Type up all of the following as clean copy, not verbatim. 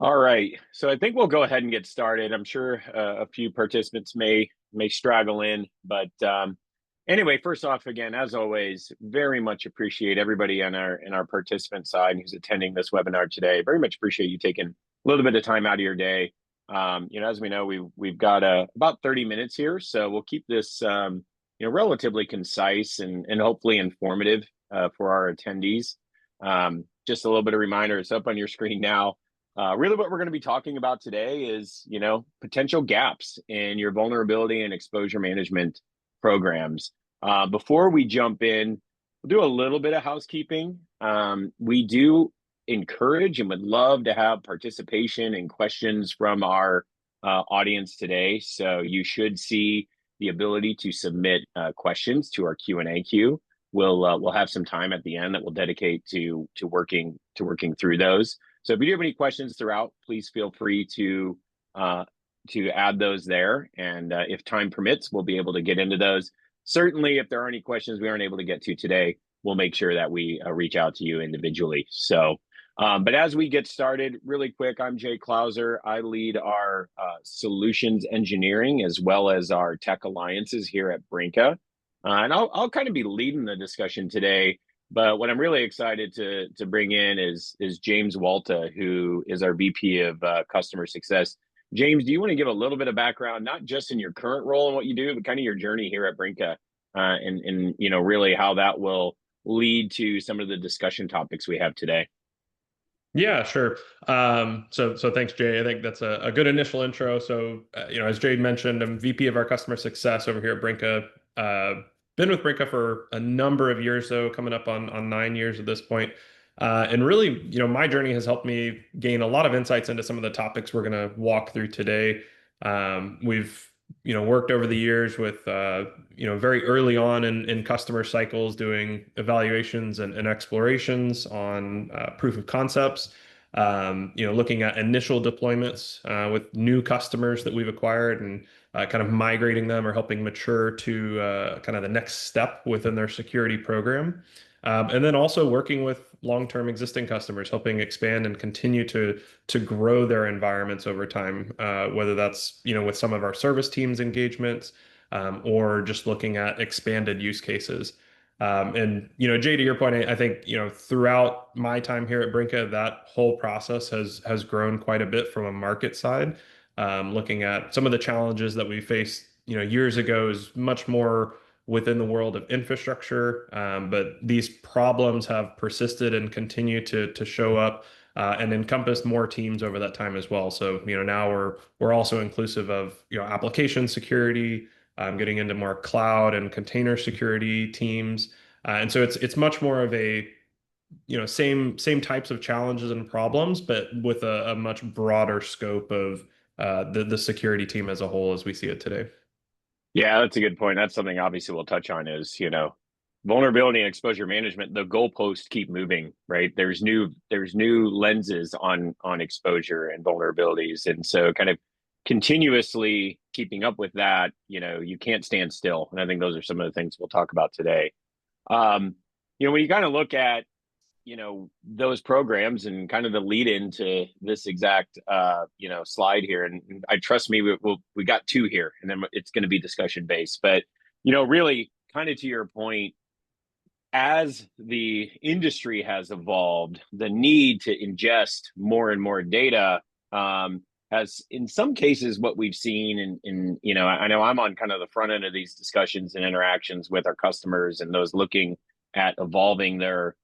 All right, so I think we'll go ahead and get started. I'm sure a few participants may straggle in, but anyway, first off, again, as always, very much appreciate everybody on our participant side who's attending this webinar today. Very much appreciate you taking a little bit of time out of your day. As we know, we've got about 30 minutes here, so we'll keep this relatively concise and hopefully informative for our attendees. Just a little bit of reminder, it's up on your screen now. Really, what we're going to be talking about today is, potential gaps in your vulnerability and exposure management programs. Before we jump in, we'll do a little bit of housekeeping. We do encourage and would love to have participation and questions from our audience today. So you should see the ability to submit questions to our Q&A queue. We'll have some time at the end that we'll dedicate to working through those. So if you do have any questions throughout, please feel free to add those there. And if time permits, we'll be able to get into those. Certainly, if there are any questions we aren't able to get to today, we'll make sure that we reach out to you individually. So, but as we get started, really quick, I'm Jay Clauser. I lead our solutions engineering as well as our tech alliances here at Brinqa. And I'll kind of be leading the discussion today. But what I'm really excited to bring in is James Walta, who is our VP of Customer Success. James, do you want to give a little bit of background, not just in your current role and what you do, but kind of your journey here at Brinqa, and really how that will lead to some of the discussion topics we have today? Yeah, sure. So thanks, Jay. I think that's a good initial intro. So, as Jay mentioned, I'm VP of our customer success over here at Brinqa. Been with Brinqa for a number of years, though, coming up on 9 years at this point. And really, my journey has helped me gain a lot of insights into some of the topics we're going to walk through today. We've worked over the years with, very early on in customer cycles, doing evaluations and explorations on proof of concepts, looking at initial deployments with new customers that we've acquired and kind of migrating them or helping mature to kind of the next step within their security program. And then also working with long-term existing customers, helping expand and continue to grow their environments over time, whether that's with some of our service teams engagements, or just looking at expanded use cases. And Jay, to your point, I think throughout my time here at Brinqa, that whole process has grown quite a bit from a market side. Looking at some of the challenges that we faced years ago is much more within the world of infrastructure, but these problems have persisted and continue to show up and encompass more teams over that time as well. So now we're also inclusive of application security, getting into more cloud and container security teams, and so it's much more of a same types of challenges and problems, but with a much broader scope of the security team as a whole as we see it today. Yeah, that's a good point. That's something obviously we'll touch on is, vulnerability and exposure management. The goalposts keep moving, right? There's new lenses on exposure and vulnerabilities. And so kind of continuously keeping up with that, you can't stand still. And I think those are some of the things we'll talk about today. When you kind of look at those programs and kind of the lead into this exact slide here, and I trust me, we got two here, and then it's going to be discussion based. But really, kind of to your point, as the industry has evolved, the need to ingest more and more data has, in some cases, what we've seen. I know I'm on kind of the front end of these discussions and interactions with our customers and those looking at evolving their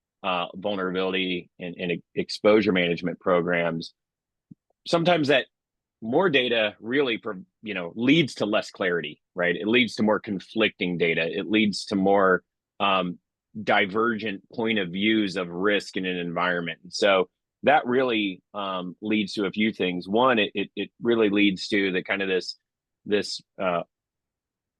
vulnerability and exposure management programs. Sometimes that more data really, leads to less clarity, right? It leads to more conflicting data. It leads to more divergent point of views of risk in an environment. And so that really leads to a few things. One, it really leads to the kind of this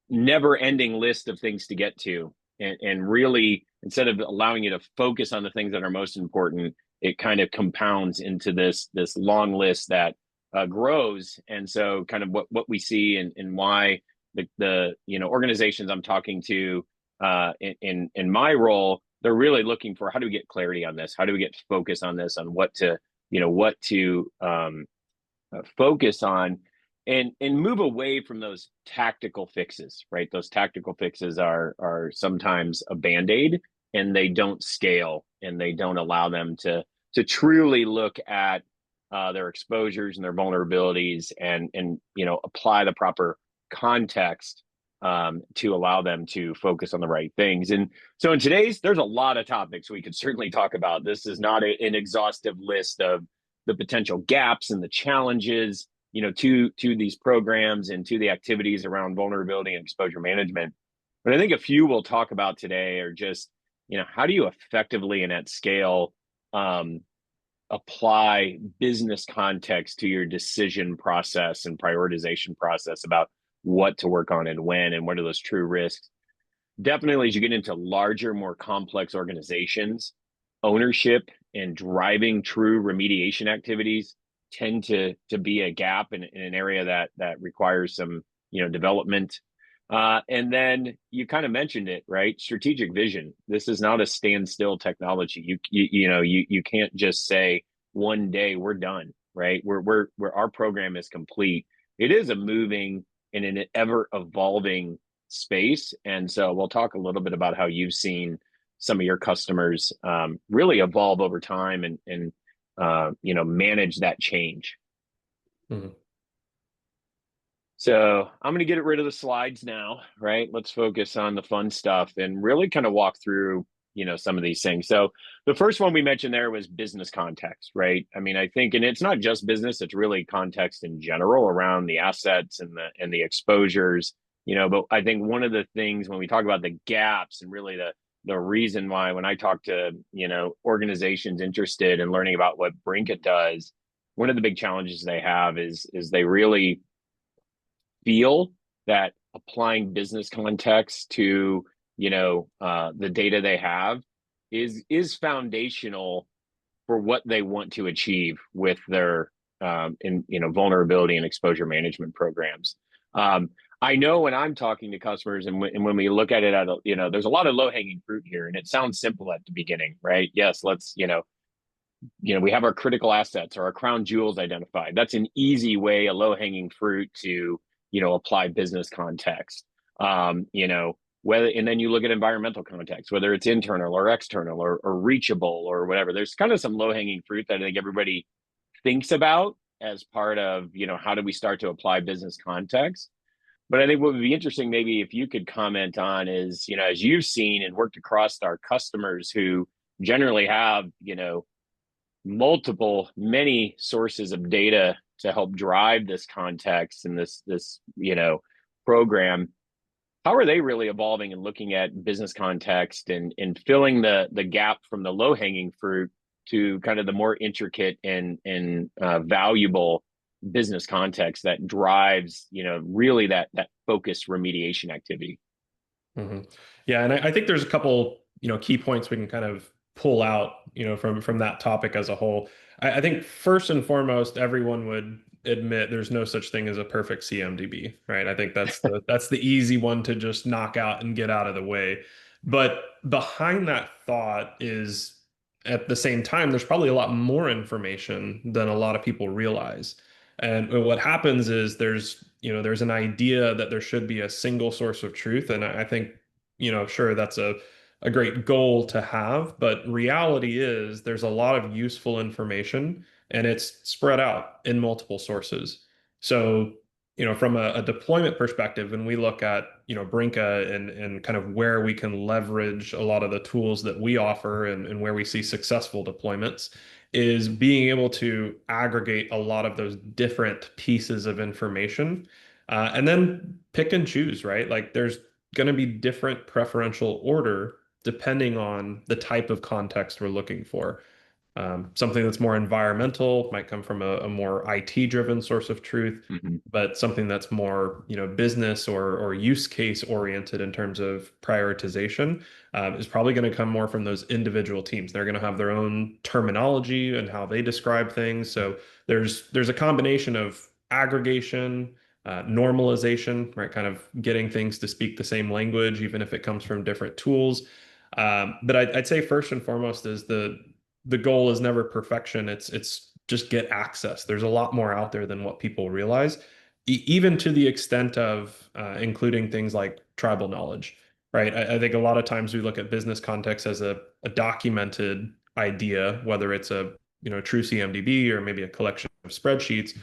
never-ending list of things to get to, and really, instead of allowing you to focus on the things that are most important, it kind of compounds into this long list that grows. And so kind of what we see and why the organizations I'm talking to in my role, they're really looking for, how do we get clarity on this? How do we get focus on this, on what to what to focus on, and move away from those tactical fixes, right? Those tactical fixes are sometimes a band-aid, and they don't scale, and they don't allow them to truly look at their exposures and their vulnerabilities, and apply the proper context to allow them to focus on the right things. And so in today's, there's a lot of topics we could certainly talk about. This is not an exhaustive list of the potential gaps and the challenges, to these programs and to the activities around vulnerability and exposure management. But I think a few we'll talk about today are just, how do you effectively and at scale apply business context to your decision process and prioritization process about what to work on and when, and what are those true risks. Definitely, as you get into larger, more complex organizations, ownership and driving true remediation activities tend to be a gap in an area that requires some development. And then you kind of mentioned it, right? Strategic vision. This is not a standstill technology. You can't just say one day we're done, right? We're our program is complete. It is a moving and an ever evolving space. And so we'll talk a little bit about how you've seen some of your customers really evolve over time, and manage that change. Mhm. So I'm going to get rid of the slides now, right? Let's focus on the fun stuff and really kind of walk through, some of these things. So the first one we mentioned there was business context, right? I mean, I think, and it's not just business, it's really context in general around the assets and the exposures, but I think one of the things when we talk about the gaps, and really the reason why when I talk to, organizations interested in learning about what Brinqa does, one of the big challenges they have is they really feel that applying business context to the data they have is foundational for what they want to achieve with their vulnerability and exposure management programs. I know when I'm talking to customers, and when we look at it there's a lot of low hanging fruit here, and it sounds simple at the beginning, right? Yes, let's we have our critical assets or our crown jewels identified. That's an easy way, a low hanging fruit to apply business context. Whether, and then you look at environmental context, whether it's internal or external or reachable or whatever. There's kind of some low hanging fruit that I think everybody thinks about as part of how do we start to apply business context. But I think what would be interesting, maybe if you could comment on, is as you've seen and worked across our customers who generally have many sources of data to help drive this context and this program. How are they really evolving and looking at business context and filling the gap from the low hanging fruit to kind of the more intricate and valuable business context that drives really that focused remediation activity? Mhm. Yeah, and I think there's a couple, key points we can kind of pull out, from that topic as a whole. I think first and foremost, everyone would admit there's no such thing as a perfect CMDB, right? I think that's the easy one to just knock out and get out of the way. But behind that thought is, at the same time, there's probably a lot more information than a lot of people realize. And what happens is there's an idea that there should be a single source of truth. And I think, sure, that's a great goal to have, but reality is there's a lot of useful information and it's spread out in multiple sources. So, from a deployment perspective, when we look at, Brinqa and kind of where we can leverage a lot of the tools that we offer and where we see successful deployments, is being able to aggregate a lot of those different pieces of information, and then pick and choose, right? Like there's going to be different preferential order depending on the type of context we're looking for. Something that's more environmental might come from a more IT driven source of truth, Mm-hmm. but something that's more, business or use case oriented in terms of prioritization, is probably going to come more from those individual teams. They're going to have their own terminology and how they describe things. So there's a combination of aggregation, normalization, right? Kind of getting things to speak the same language, even if it comes from different tools. But I'd say first and foremost is the goal is never perfection. It's just get access. There's a lot more out there than what people realize, even to the extent of including things like tribal knowledge, right? I think a lot of times we look at business context as a documented idea, whether it's a true CMDB or maybe a collection of spreadsheets.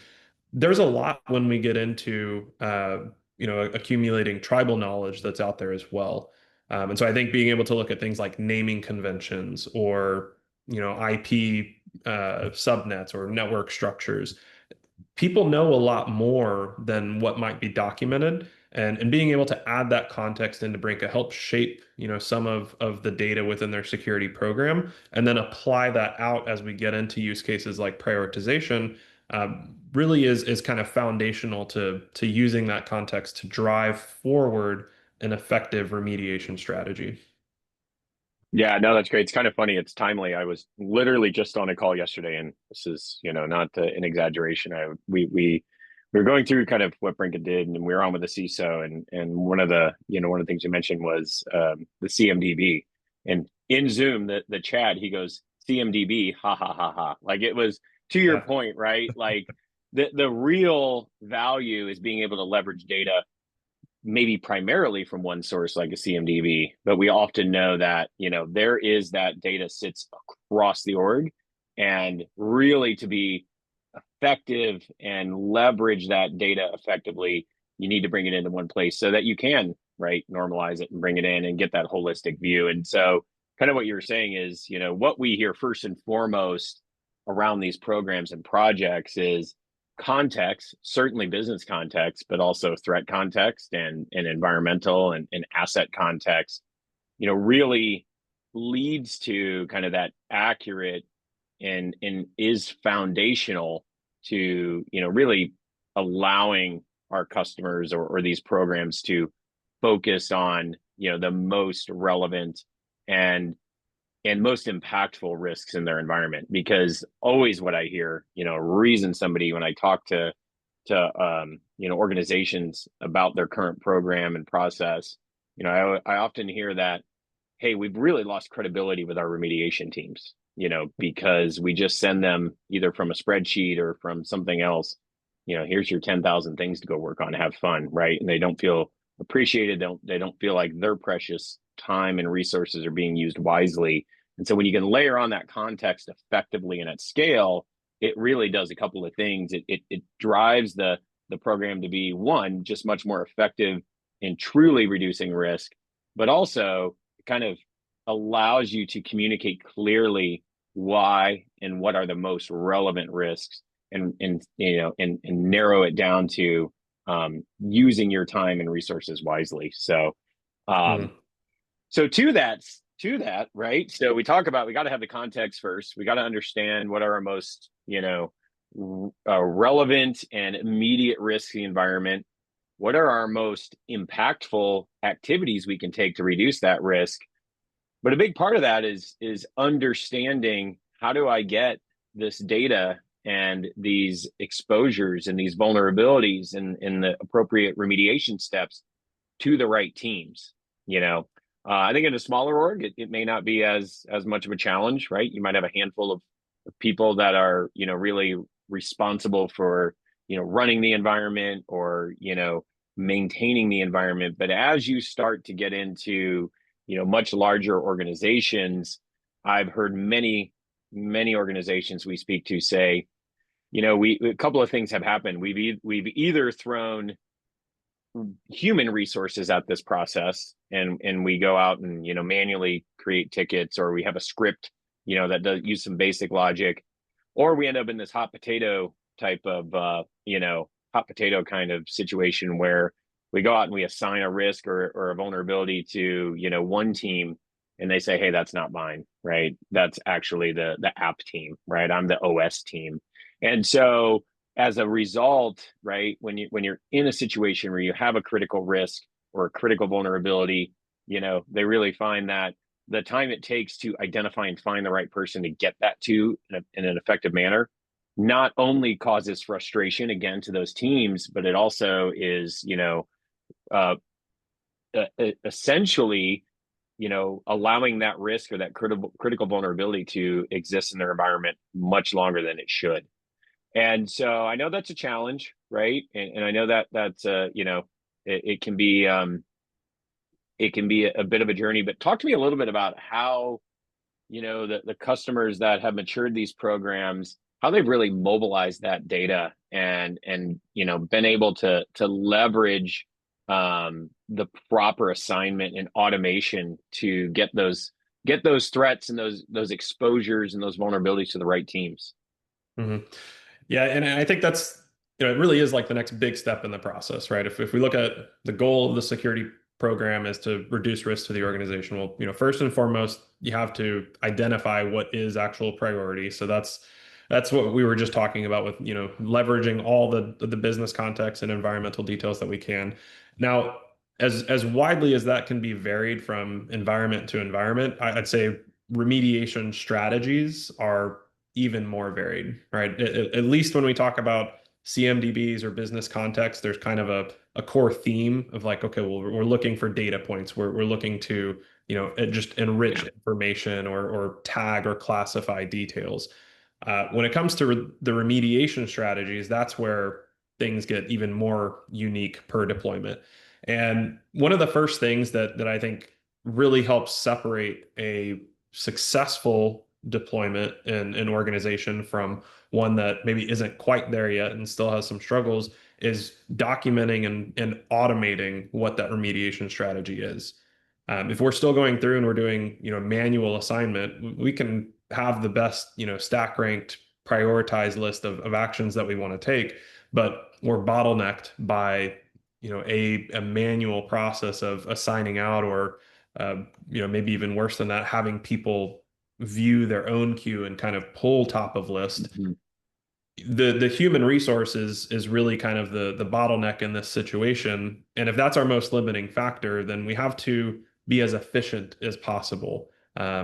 There's a lot when we get into accumulating tribal knowledge that's out there as well. And so I think being able to look at things like naming conventions or IP subnets or network structures, people know a lot more than what might be documented. And being able to add that context into Brinka helps shape, some of the data within their security program, and then apply that out as we get into use cases like prioritization. Really is kind of foundational to using that context to drive forward an effective remediation strategy. Yeah, no, that's great. It's kind of funny. It's timely. I was literally just on a call yesterday, and this is, not an exaggeration. We were going through kind of what Brinca did, and we were on with the CISO, and one of the things you mentioned was the CMDB, and in Zoom, the chat, he goes CMDB, ha ha ha ha. Like it was to your Yeah. point, right? Like the real value is being able to leverage data maybe primarily from one source like a CMDB, but we often know that, there is that data sits across the org, and really to be effective and leverage that data effectively, you need to bring it into one place so that you can, right, normalize it and bring it in and get that holistic view. And so kind of what you're saying is, what we hear first and foremost around these programs and projects is context, certainly business context, but also threat context and environmental and asset context, really leads to kind of that accurate and is foundational to, really allowing our customers or these programs to focus on, the most relevant and most impactful risks in their environment. Because always what I hear, reason somebody when I talk to organizations about their current program and process, I often hear that, hey, we've really lost credibility with our remediation teams, because we just send them either from a spreadsheet or from something else, here's your 10,000 things to go work on, have fun, right? And they don't feel appreciated. They don't feel like their precious time and resources are being used wisely. And so when you can layer on that context effectively and at scale, it really does a couple of things. It drives the program to be, one, just much more effective in truly reducing risk, but also kind of allows you to communicate clearly why and what are the most relevant risks, and narrow it down to using your time and resources wisely. So um, Mm. so to that, right? So we talk about, we got to have the context first. We got to understand what are our most, relevant and immediate risks in the environment. What are our most impactful activities we can take to reduce that risk? But a big part of that is understanding, how do I get this data and these exposures and these vulnerabilities and the appropriate remediation steps to the right teams. I think in a smaller org, it may not be as much of a challenge, right? You might have a handful of people that are, really responsible for, running the environment or, maintaining the environment. But as you start to get into, much larger organizations, I've heard many organizations we speak to say, a couple of things have happened. We've either thrown human resources at this process, and we go out and manually create tickets, or we have a script that does use some basic logic, or we end up in this hot potato type of hot potato kind of situation where we go out and we assign a risk or a vulnerability to one team, and they say, hey, that's not mine, right? That's actually the app team, right? I'm the OS team. And so as a result, right, when you're in a situation where you have a critical risk or a critical vulnerability, they really find that the time it takes to identify and find the right person to get that to in an effective manner not only causes frustration again to those teams, but it also is, uh, essentially allowing that risk or that critical vulnerability to exist in their environment much longer than it should. And so I know that's a challenge, right? And I know that that's it can be a bit of a journey. But talk to me a little bit about how the customers that have matured these programs, how they've really mobilized that data and been able to leverage the proper assignment and automation to get those threats and those exposures and those vulnerabilities to the right teams. Mhm. Yeah, and I think that's, it really is like the next big step in the process, right? If we look at the goal of the security program is to reduce risk to the organization, well, first and foremost, you have to identify what is actual priority. So that's what we were just talking about with, leveraging all the business context and environmental details that we can. Now, as widely as that can be varied from environment to environment, I'd say remediation strategies are even more varied, right? At least when we talk about CMDBs or business context, there's kind of a core theme of like, okay, well, we're looking for data points. We're looking to, just enrich Yeah. information or tag or classify details. When it comes to the remediation strategies, that's where things get even more unique per deployment. And one of the first things that I think really helps separate a successful deployment in an organization from one that maybe isn't quite there yet and still has some struggles is documenting and automating what that remediation strategy is. If we're still going through and we're doing, manual assignment, we can have the best, stack ranked, prioritized list of actions that we want to take, but we're bottlenecked by, a manual process of assigning out or, maybe even worse than that, having people view their own queue and kind of pull top of list. Mhm. The human resources is really kind of the bottleneck in this situation. And if that's our most limiting factor, then we have to be as efficient as possible.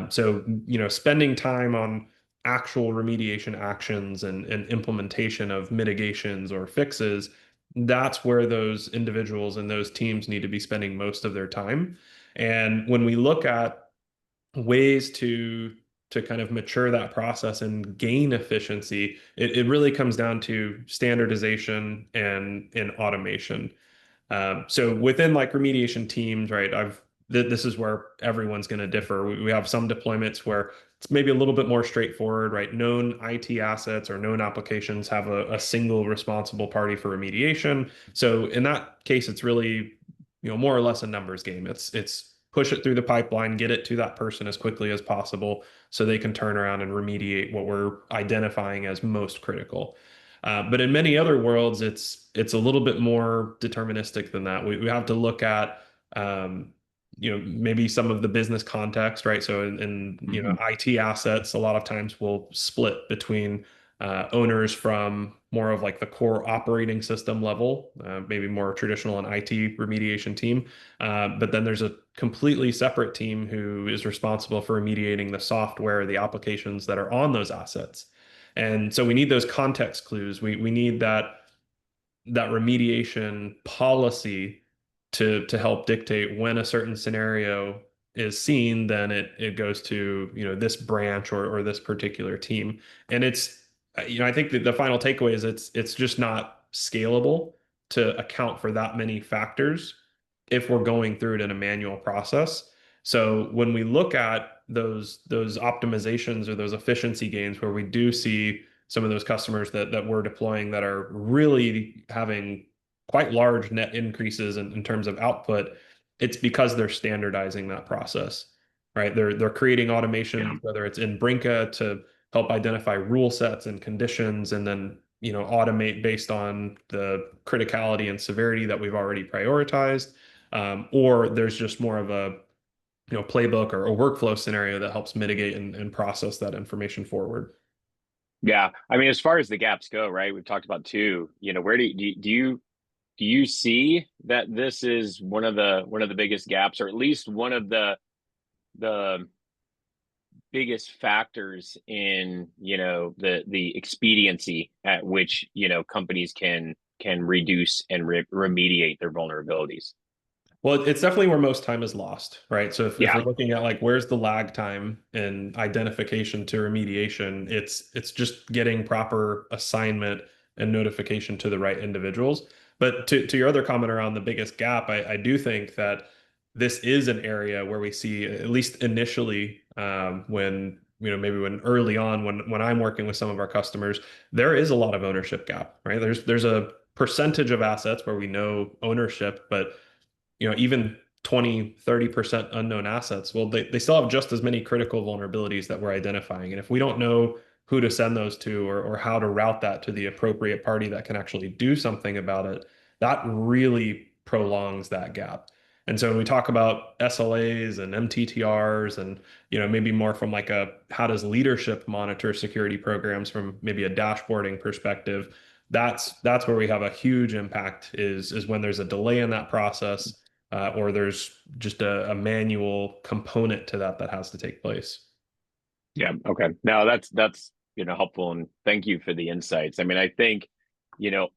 So, spending time on actual remediation actions and implementation of mitigations or fixes, that's where those individuals and those teams need to be spending most of their time. And when we look at ways to kind of mature that process and gain efficiency, it really comes down to standardization and automation. So within like remediation teams, right, this is where everyone's going to differ. We have some deployments where it's maybe a little bit more straightforward, right? Known IT assets or known applications have a single responsible party for remediation. So in that case, it's really, more or less a numbers game. It's push it through the pipeline, get it to that person as quickly as possible so they can turn around and remediate what we're identifying as most critical. But in many other worlds, it's a little bit more deterministic than that. We have to look at maybe some of the business context, right? So in Mhm. IT assets, a lot of times will split between owners from more of like the core operating system level, maybe more traditional an IT remediation team. But then there's a completely separate team who is responsible for remediating the software, the applications that are on those assets. And so we need those context clues. We need that remediation policy to help dictate when a certain scenario is seen, then it goes to, this branch or this particular team. And it's, I think that the final takeaway is it's just not scalable to account for that many factors if we're going through it in a manual process. So when we look at those optimizations or those efficiency gains where we do see some of those customers that we're deploying that are really having quite large net increases in terms of output, it's because they're standardizing that process, right? They're creating Yeah. automations, whether it's in Brinqa to help identify rule sets and conditions, and then automate based on the criticality and severity that we've already prioritized, or there's just more of a playbook or a workflow scenario that helps mitigate and process that information forward. Yeah. I mean, as far as the gaps go, right? We've talked about two. Where do you see that this is one of the biggest gaps, or at least one of the biggest factors in the expediency at which companies can reduce and remediate their vulnerabilities? Well, it's definitely where most time is lost, right? So if Yeah. we're looking at like where's the lag time in identification to remediation, it's just getting proper assignment and notification to the right individuals. But to your other comment around the biggest gap, I do think that this is an area where we see, at least initially, when maybe when early on when I'm working with some of our customers, there is a lot of ownership gap, right? There's a percentage of assets where we know ownership, but even 20, 30% unknown assets, well, they still have just as many critical vulnerabilities that we're identifying. And if we don't know who to send those to or how to route that to the appropriate party that can actually do something about it, that really prolongs that gap. And so when we talk about SLAs and MTTRs and maybe more from like a how does leadership monitor security programs from maybe a dashboarding perspective, that's where we have a huge impact is when there's a delay in that process, or there's just a manual component to that that has to take place. Yeah. Okay. No, that's helpful, and thank you for the insights. I mean, I think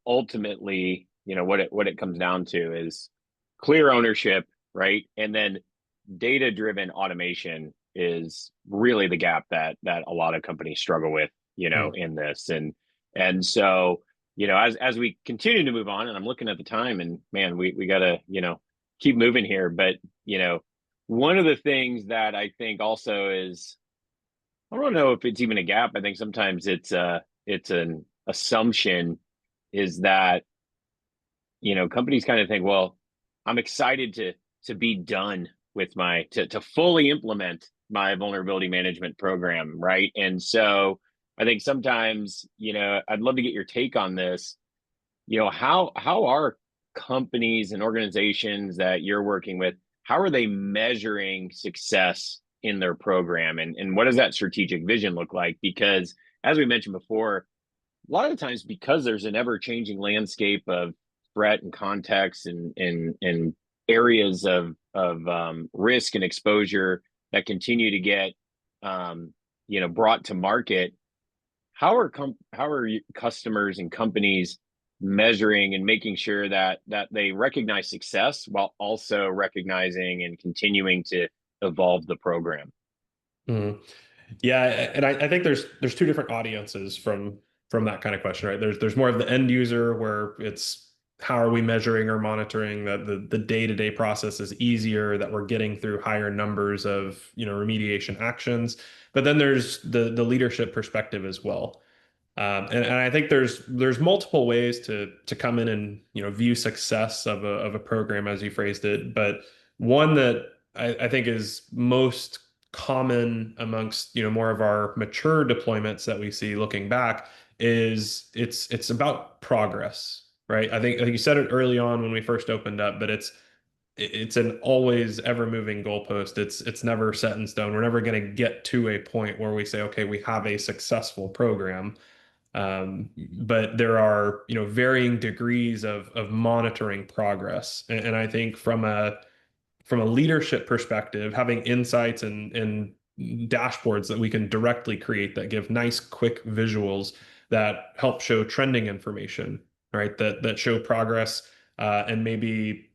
ultimately what it comes down to is clear ownership, right? And then data driven automation is really the gap that a lot of companies struggle with, Mm. in this. And so, as we continue to move on, and I'm looking at the time, and man, we gotta, keep moving here. But, you know, one of the things that I think also is, I don't know if it's even a gap. I think sometimes it's an assumption, is that companies kind of think, well, I'm excited to be done with my to fully implement my vulnerability management program, right? And so I think sometimes, I'd love to get your take on this. How are companies and organizations that you're working with, how are they measuring success in their program, and what does that strategic vision look like? Because as we mentioned before, a lot of the times, because there's an ever changing landscape of threat and context, and areas of risk and exposure that continue to get brought to market, how are customers and companies measuring and making sure that they recognize success while also recognizing and continuing to evolve the program? Mm. Yeah, and I think there's two different audiences from that kind of question, right? There's more of the end user where it's how are we measuring or monitoring that the day-to-day process is easier, that we're getting through higher numbers of remediation actions. But then there's the leadership perspective as well. And I think there's multiple ways to come in and view success of a program as you phrased it, but one that I think is most common amongst more of our mature deployments that we see looking back is it's about progress, right? I think you said it early on when we first opened up, but it's an always ever moving goalpost. It's never set in stone. We're never going to get to a point where we say, okay, we have a successful program. But there are, varying degrees of monitoring progress. And I think from a leadership perspective, having insights and dashboards that we can directly create that give nice, quick visuals that help show trending information, right? That show progress, and maybe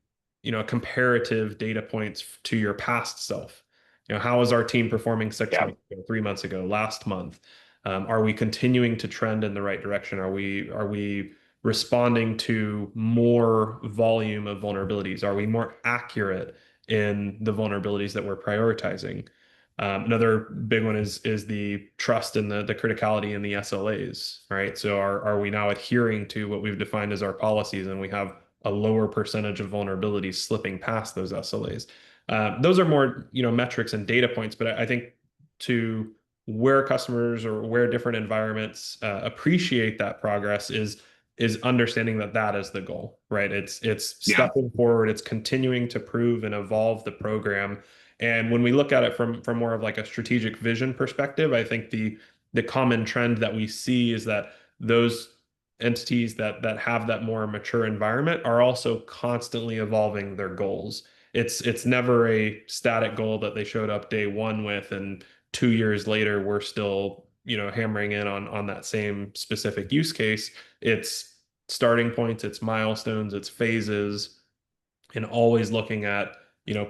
comparative data points to your past self. How is our team performing 6 months Yeah. ago, 3 months ago, last month? Are we continuing to trend in the right direction? Are we responding to more volume of vulnerabilities? Are we more accurate in the vulnerabilities that we're prioritizing? Another big one is the trust and the criticality in the SLAs, right? So are we now adhering to what we've defined as our policies, and we have a lower percentage of vulnerabilities slipping past those SLAs? Those are more, metrics and data points, but I think to where customers or where different environments appreciate that progress is understanding that that is the goal, right? It's Yeah. stepping forward, it's continuing to prove and evolve the program. And when we look at it from more of like a strategic vision perspective, I think the common trend that we see is that those entities that have that more mature environment are also constantly evolving their goals. It's never a static goal that they showed up day one with, and 2 years later we're still hammering in on that same specific use case. It's starting points, it's milestones, it's phases, and always looking at,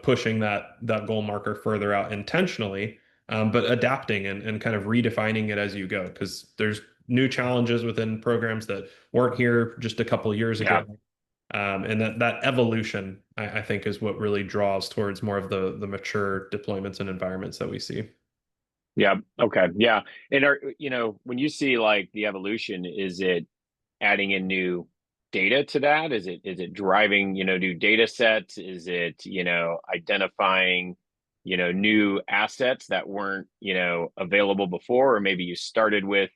pushing that goal marker further out intentionally, but adapting and kind of redefining it as you go, because there's new challenges within programs that weren't here just a couple years Yeah. ago. And that evolution, I think, is what really draws towards more of the mature deployments and environments that we see. Yeah. Okay. Yeah. And when you see like the evolution, is it adding in new data to that? Is it driving, new data sets? Is it, identifying, new assets that weren't, available before, or maybe you started with,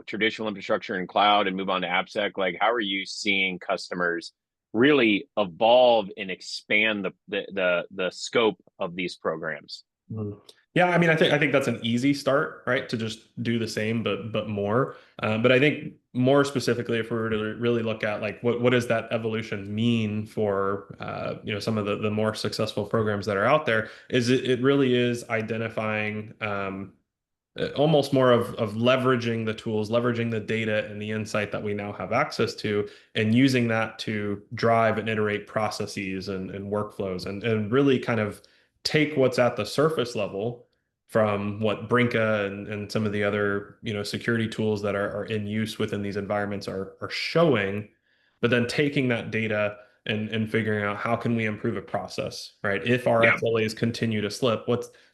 traditional infrastructure and cloud and move on to AppSec? Like, how are you seeing customers really evolve and expand the scope of these programs? Mhm. Yeah, I mean, I think that's an easy start, right? To just do the same, but more. But I think more specifically, if we were to really look at like what does that evolution mean for some of the more successful programs that are out there, is it really is identifying almost more of leveraging the tools, leveraging the data and the insight that we now have access to, and using that to drive and iterate processes and workflows, and really kind of take what's at the surface level from what Brinqa and some of the other, security tools that are in use within these environments are showing, but then taking that data and figuring out how can we improve a process, right? If our Yeah. SLAs continue to slip,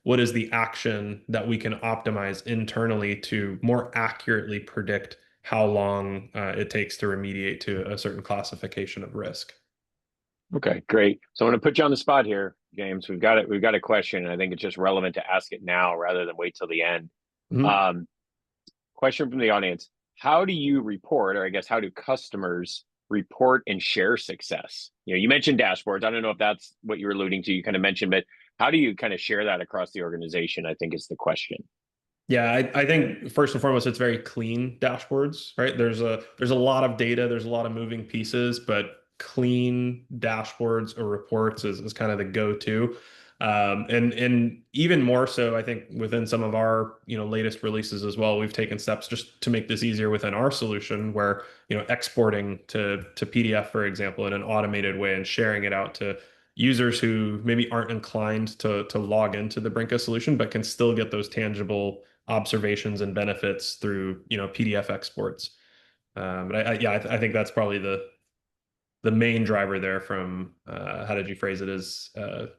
what is the action that we can optimize internally to more accurately predict how long it takes to remediate to a certain classification of risk? Okay, great. So I'm going to put you on the spot here, James. We've got it. We've got a question, and I think it's just relevant to ask it now rather than wait till the end. Mhm. Um, Question from the audience: how do you report, or I guess, how do customers report and share success? You mentioned dashboards. I don't know if that's what you were alluding to. You kind of mentioned, but how do you kind of share that across the organization? I think is the question. Yeah, I think first and foremost, it's very clean dashboards, right? There's a lot of data, there's a lot of moving pieces, but clean dashboards or reports is kind of the go-to. And even more so, I think within some of our, latest releases as well, we've taken steps just to make this easier within our solution, where, exporting to PDF, for example, in an automated way and sharing it out to users who maybe aren't inclined to log into the Brinka solution, but can still get those tangible observations and benefits through, PDF exports. But yeah, I think that's probably the main driver there. From how did you phrase it? Is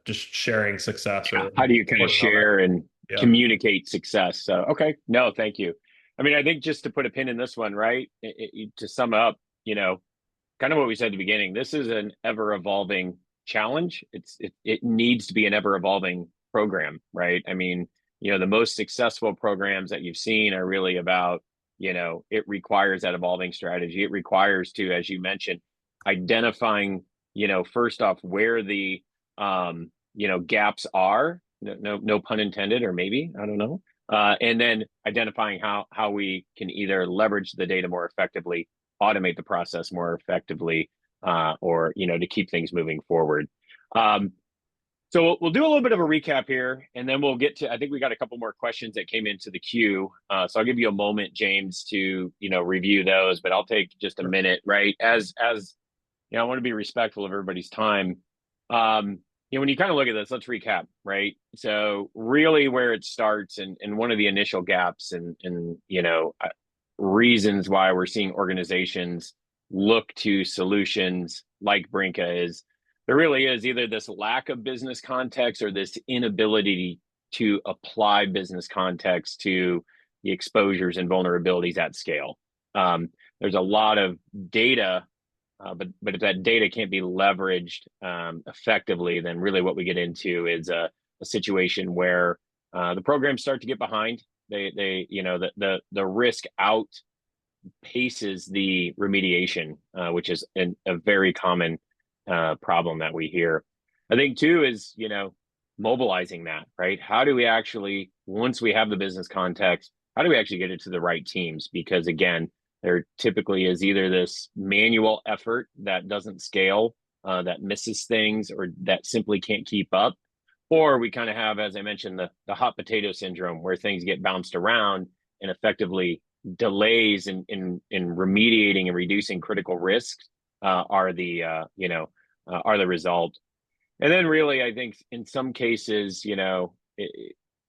just sharing success Yeah. or How do you kind of reporting on that. share and Yeah. communicate success? So, okay, no, thank you. I mean, I think just to put a pin in this one, right? To sum up, kind of what we said at the beginning, this is an ever evolving challenge. It needs to be an ever evolving program, right? I mean, the most successful programs that you've seen are really about, it requires that evolving strategy. It requires to, as you mentioned, identifying, first off, where the gaps are. No pun intended, or maybe, I don't know. And then identifying how we can either leverage the data more effectively, automate the process more effectively, or to keep things moving forward. So we'll do a little bit of a recap here, and then we'll get to. I think we got a couple more questions that came into the queue, so I'll give you a moment, James, to review those. But I'll take just a Sure. minute, right? As I want to be respectful of everybody's time. When you kind of look at this, let's recap, right? So really, where it starts, and one of the initial gaps, and reasons why we're seeing organizations look to solutions like Brinqa is there really is either this lack of business context or this inability to apply business context to the exposures and vulnerabilities at scale. There's a lot of data, but if that data can't be leveraged effectively, then really what we get into is a situation where the programs start to get behind. The risk out paces the remediation, which is a very common problem that we hear. I think too is mobilizing that, right? How do we actually, once we have the business context, how do we actually get it to the right teams? Because again, there typically is either this manual effort that doesn't scale, that misses things, or that simply can't keep up, or we kind of have, as I mentioned, the hot potato syndrome, where things get bounced around and effectively delays in remediating and reducing critical risks are the are the result. And then really, I think in some cases, and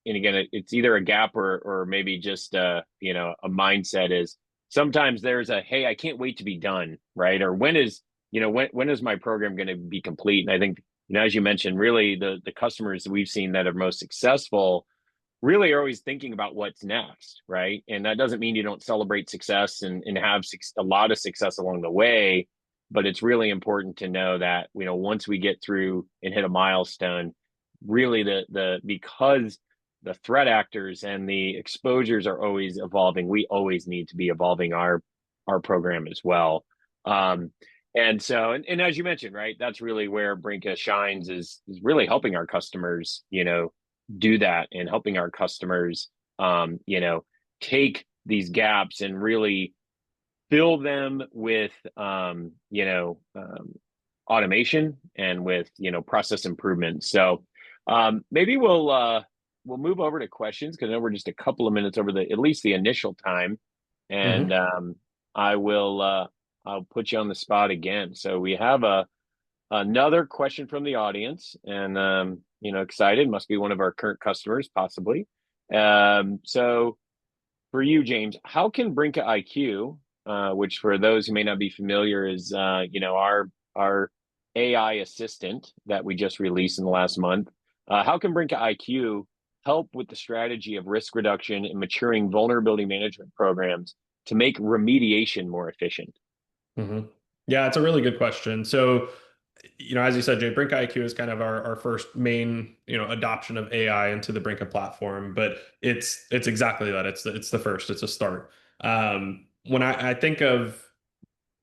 again, it's either a gap or maybe just a mindset is sometimes there's a hey, I can't wait to be done, right? Or when is my program going to be complete? And I think as you mentioned, really the customers that we've seen that are most successful really are always thinking about what's next, right? And that doesn't mean you don't celebrate success and have a lot of success along the way, but it's really important to know that once we get through and hit a milestone, really the because the threat actors and the exposures are always evolving, we always need to be evolving our program as well. Um, and so, and as you mentioned, right, that's really where Brinqa shines is really helping our customers, do that and helping our customers, take these gaps and really fill them with, automation and with, process improvement. So maybe we'll move over to questions because I know we're just a couple of minutes over at least the initial time. And Hmm. I will, I'll put you on the spot again. So we have another question from the audience, and excited. Must be one of our current customers, possibly. So for you, James, how can Brinca IQ, which for those who may not be familiar, is our AI assistant that we just released in the last month. How can Brinca IQ help with the strategy of risk reduction and maturing vulnerability management programs to make remediation more efficient? Hmm. Yeah, it's a really good question. So, as you said, Jay, Brinqa IQ is kind of our first main, adoption of AI into the Brinqa platform, but it's exactly that. It's the first. It's a start. When I think of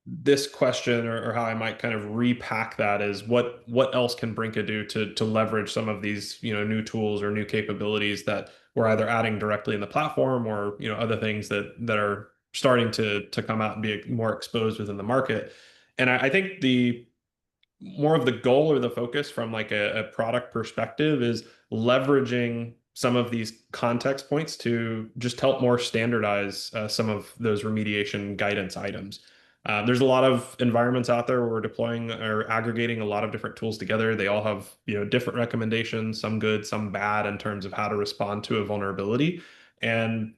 this question, or how I might kind of repack that, is what else can Brinqa do to leverage some of these new tools or new capabilities that we're either adding directly in the platform, or other things that are starting to come out and be more exposed within the market. And I think the more of the goal or the focus from like a product perspective is leveraging some of these context points to just help more standardize some of those remediation guidance items. There's a lot of environments out there where we're deploying or aggregating a lot of different tools together. They all have different recommendations, some good, some bad, in terms of how to respond to a vulnerability. And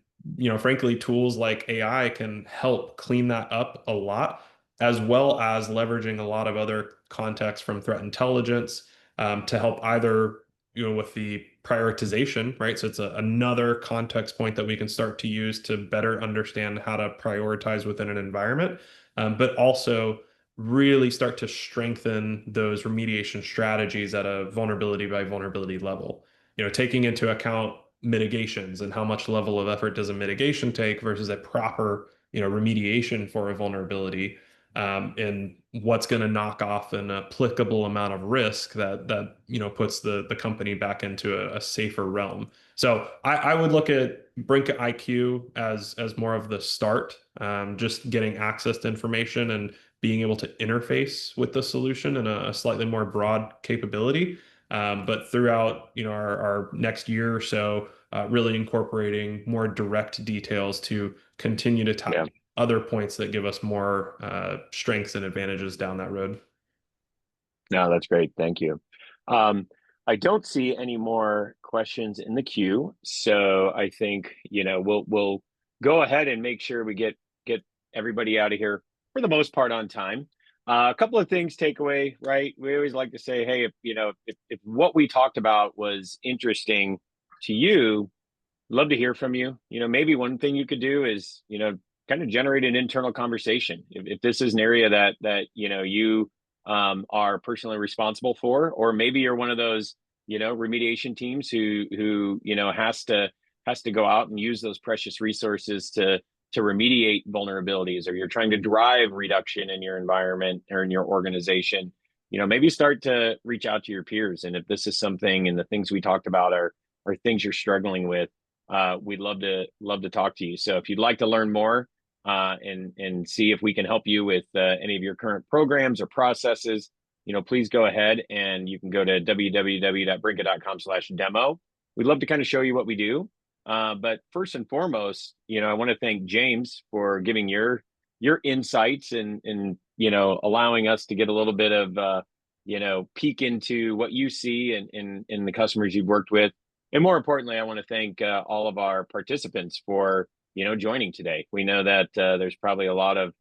frankly, tools like AI can help clean that up a lot, as well as leveraging a lot of other context from threat intelligence, to help either with the prioritization, right? So it's another context point that we can start to use to better understand how to prioritize within an environment, but also really start to strengthen those remediation strategies at a vulnerability by vulnerability level. Taking into account mitigations and how much level of effort does a mitigation take versus a proper remediation for a vulnerability, and what's going to knock off an applicable amount of risk that puts the company back into a safer realm. So I would look at Brinqa IQ as more of the start, just getting access to information and being able to interface with the solution in a slightly more broad capability. But throughout our next year or so, really incorporating more direct details to continue to Yeah. other points that give us more strengths and advantages down that road. No, that's great. Thank you. Um, I don't see any more questions in the queue, so I think we'll go ahead and make sure we get everybody out of here for the most part on time. A couple of things take away, right? We always like to say, hey, if what we talked about was interesting to you, love to hear from you. Maybe one thing you could do is kind of generate an internal conversation. If this is an area that you are personally responsible for, or maybe you're one of those remediation teams who has to go out and use those precious resources to remediate vulnerabilities, or you're trying to drive reduction in your environment or in your organization. Maybe start to reach out to your peers, and if this is something and the things we talked about are things you're struggling with, we'd love to talk to you. So if you'd like to learn more, and see if we can help you with any of your current programs or processes, please go ahead and you can go to www.brinqa.com/demo. We'd love to kind of show you what we do. But first and foremost, I want to thank James for giving your insights and allowing us to get a little bit of peek into what you see in the customers you've worked with. And more importantly, I want to thank all of our participants for, joining today. We know that there's probably a lot of,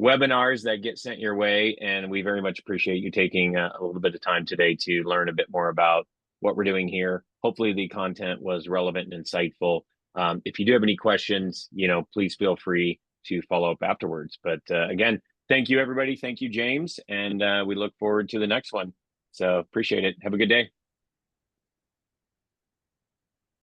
webinars that get sent your way, and we very much appreciate you taking a little bit of time today to learn a bit more about what we're doing here. Hopefully the content was relevant and insightful. If you do have any questions, please feel free to follow up afterwards. But again, thank you, everybody. Thank you, James. And we look forward to the next one. So appreciate it. Have a good day.